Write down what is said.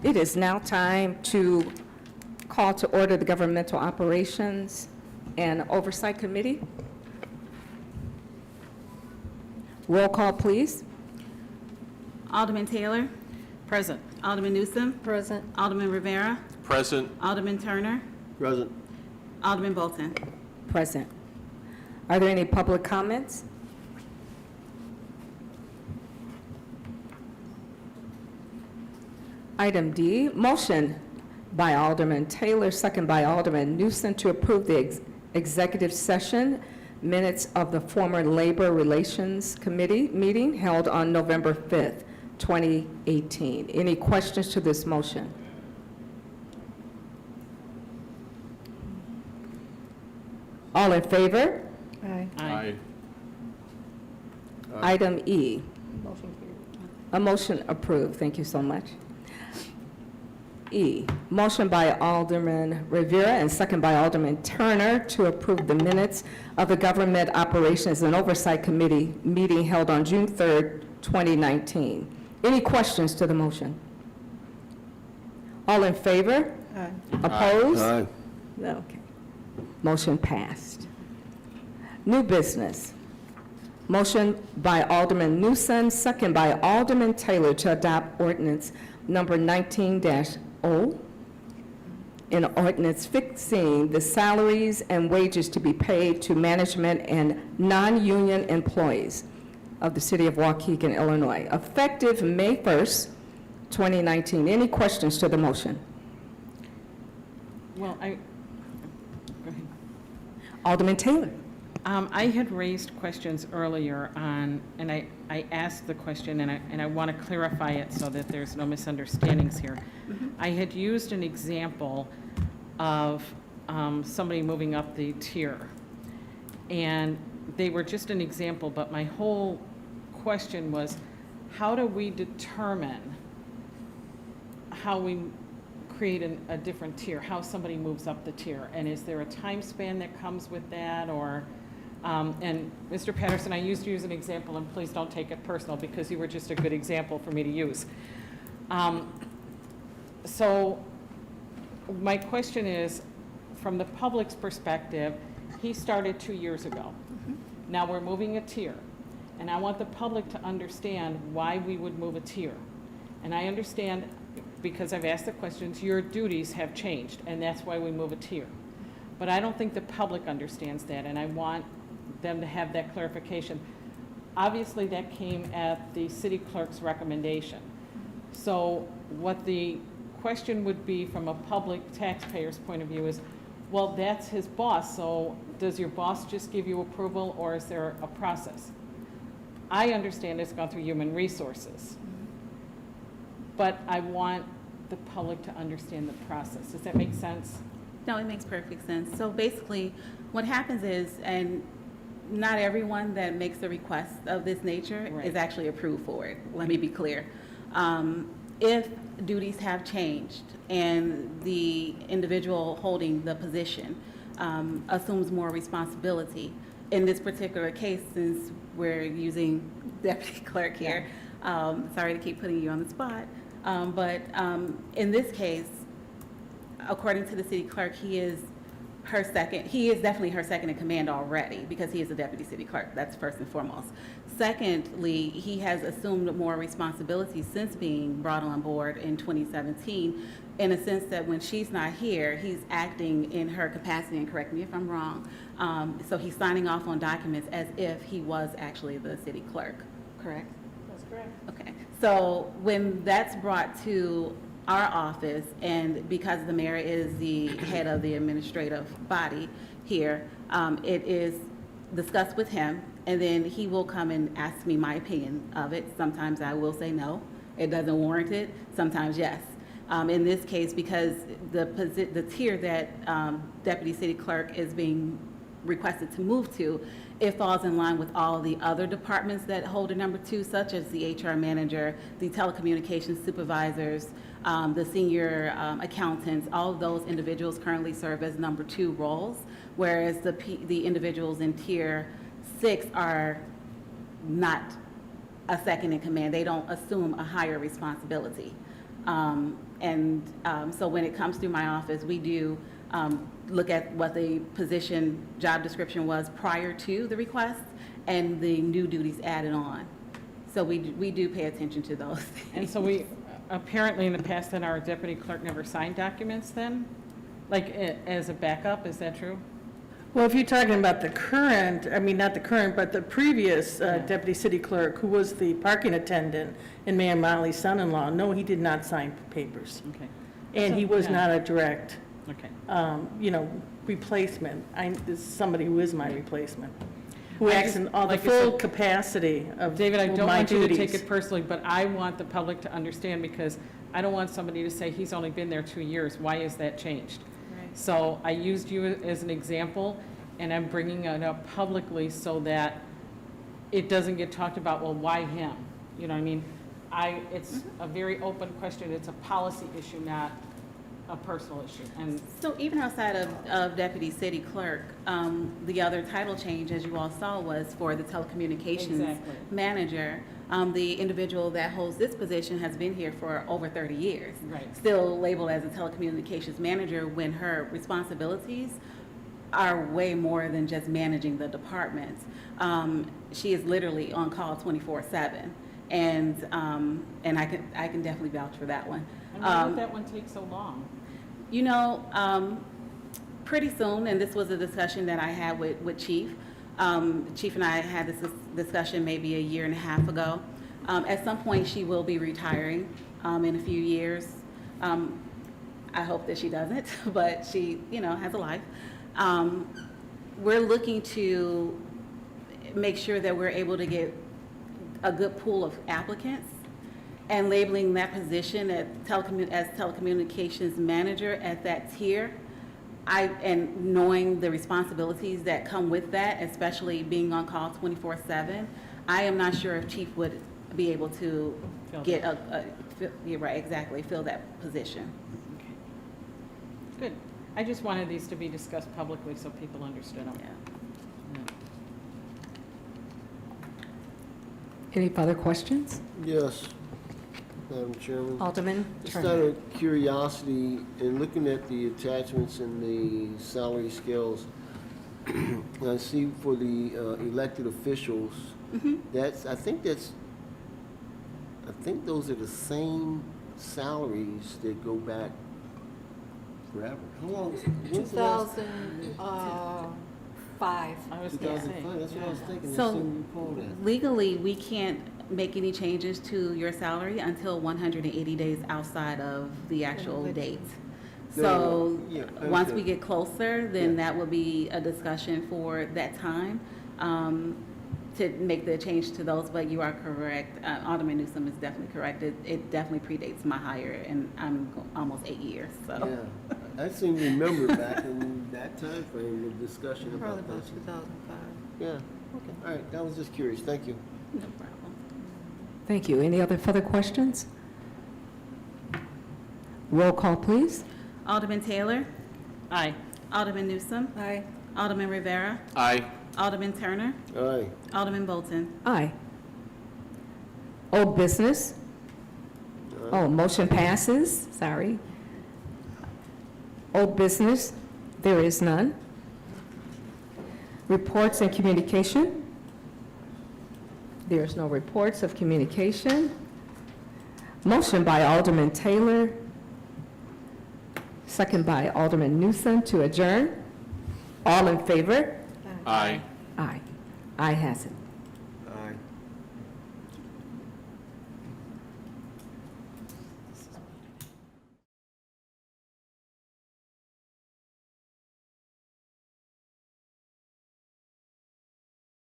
It is now time to call to order the Governmental Operations and Oversight Committee. Roll call, please. Alderman Taylor. Present. Alderman Newsom. Present. Alderman Rivera. Present. Alderman Turner. Present. Alderman Bolton. Present. Are there any public comments? Item D, motion by Alderman Taylor, second by Alderman Newsom to approve the executive session minutes of the former Labor Relations Committee meeting held on November 5th, 2018. Any questions to this motion? All in favor? Aye. Aye. Item E, Motion carried. a motion approved. Thank you so much. E, motion by Alderman Rivera and second by Alderman Turner to approve the minutes of the Government Operations and Oversight Committee meeting held on June 3rd, 2019. Any questions to the motion? All in favor? Aye. Opposed? Aye. Okay. Motion passed. New business. Motion by Alderman Newsom, second by Alderman Taylor to adopt ordinance number 19-0, an ordinance fixing the salaries and wages to be paid to management and non-union employees of the city of Waukegan, Illinois, effective May 1st, 2019. Any questions to the motion? Well, go ahead. Alderman Taylor. I had raised questions earlier on, and I asked the question, and I want to clarify it so that there's no misunderstandings here. I had used an example of somebody moving up the tier, and they were just an example, but my whole question was, how do we determine how we create a different tier, how somebody moves up the tier? And is there a time span that comes with that, or... and Mr. Patterson, I used you as an example, and please don't take it personal because you were just a good example for me to use. So my question is, from the public's perspective, he started 2 years ago. Now we're moving a tier, and I want the public to understand why we would move a tier. And I understand, because I've asked the questions, your duties have changed, and that's why we move a tier. But I don't think the public understands that, and I want them to have that clarification. Obviously, that came at the city clerk's recommendation. So what the question would be from a public taxpayer's point of view is, well, that's his boss, so does your boss just give you approval, or is there a process? I understand it's gone through human resources, but I want the public to understand the process. Does that make sense? No, it makes perfect sense. So basically, what happens is, and not everyone that makes a request of this nature Right. is actually approved for it. Let me be clear. If duties have changed and the individual holding the position assumes more responsibility, in this particular case, since we're using deputy clerk here, sorry to keep putting you on the spot, but in this case, according to the city clerk, he is definitely her second in command already, because he is the deputy city clerk. That's first and foremost. Secondly, he has assumed more responsibility since being brought on board in 2017, in a sense that when she's not here, he's acting in her capacity, and correct me if I'm wrong, so he's signing off on documents as if he was actually the city clerk, correct? That's correct. Okay, so when that's brought to our office, and because the mayor is the head of the administrative body here, it is discussed with him, and then he will come and ask me my opinion of it. Sometimes I will say no, it doesn't warrant it, sometimes yes. In this case, because the tier that deputy city clerk is being requested to move to, it falls in line with all the other departments that hold a number 2, such as the HR manager, the telecommunications supervisors, the senior accountants. All of those individuals currently serve as number 2 roles, whereas the individuals in tier 6 are not a second in command. They don't assume a higher responsibility. So when it comes through my office, we do look at what the position job description was prior to the request and the new duties added on. So we do pay attention to those things. And so we, apparently in the past, then our deputy clerk never signed documents then? Like, as a backup, is that true? Well, if you're talking about the current, I mean, not the current, but the previous deputy city clerk, who was the parking attendant and Mayor Motley's son-in-law, no, he did not sign papers. Okay. And he was Yeah. not a direct, Okay. replacement. This is somebody who is my replacement, who I acts just- in all the like I full said, capacity of David, I don't my want you to take duties. it personally, but I want the public to understand, because I don't want somebody to say, he's only been there 2 years, why is that changed? Right. So I used you as an example, and I'm bringing it up publicly so that it doesn't get talked about, well, why him? You know what I mean? It's a very open question, it's a policy issue, not a personal issue. And So even outside of deputy city clerk, the other title change, as you all saw, was for the telecommunications Exactly. manager. The individual that holds this position has been here for over 30 years. Right. Still labeled as a telecommunications manager when her responsibilities are way more than just managing the department. She is literally on call 24/7, and I can definitely vouch for that one. and why did that one take so long? You know, pretty soon, and this was a discussion that I had with Chief. Chief and I had this discussion maybe a year and a half ago. At some point, she will be retiring in a few years. I hope that she doesn't, but she, has a life. We're looking to make sure that we're able to get a good pool of applicants, and labeling that position as telecommunications manager at that tier, and knowing the responsibilities that come with that, especially being on call 24/7, I am not sure if Chief would be able to get you're right, exactly, fill that position. Okay. Good. I just wanted these to be discussed publicly so people understood them. Yeah. Any further questions? Yes, Madam Chairman. Alderman Just out Turner. of curiosity, in looking at the attachments and the salary scales, I see for the elected officials, I think those are the same salaries that go back forever. How long, when's the last? 2005. I was going to say. 2005, that's what I was thinking, I So seem to recall that. legally, we can't make any changes to your salary until 180 days outside of the actual date. So, Yeah, I once we understand. get closer, then Yeah. that will be a discussion for that time, to make the change to those, but you are correct. Alderman Newsom is definitely correct. It definitely predates my hire, and I'm almost 8 years, so. Yeah, I seem to remember back in that time frame, the discussion Probably about about this. 2005. Yeah, okay, all right, I was just curious, thank you. No problem. Thank you. Any other further questions? Roll call, please. Alderman Taylor, Aye. Alderman Newsom, Aye. Alderman Rivera, Aye. Alderman Turner, Aye. Alderman Bolton. Aye. Old business? Oh, motion passes, sorry. Old business, there is none. Reports and communication? There is no reports of communication. Motion by Alderman Taylor, second by Alderman Newsom to adjourn. All in favor? Aye. Aye. Aye has it.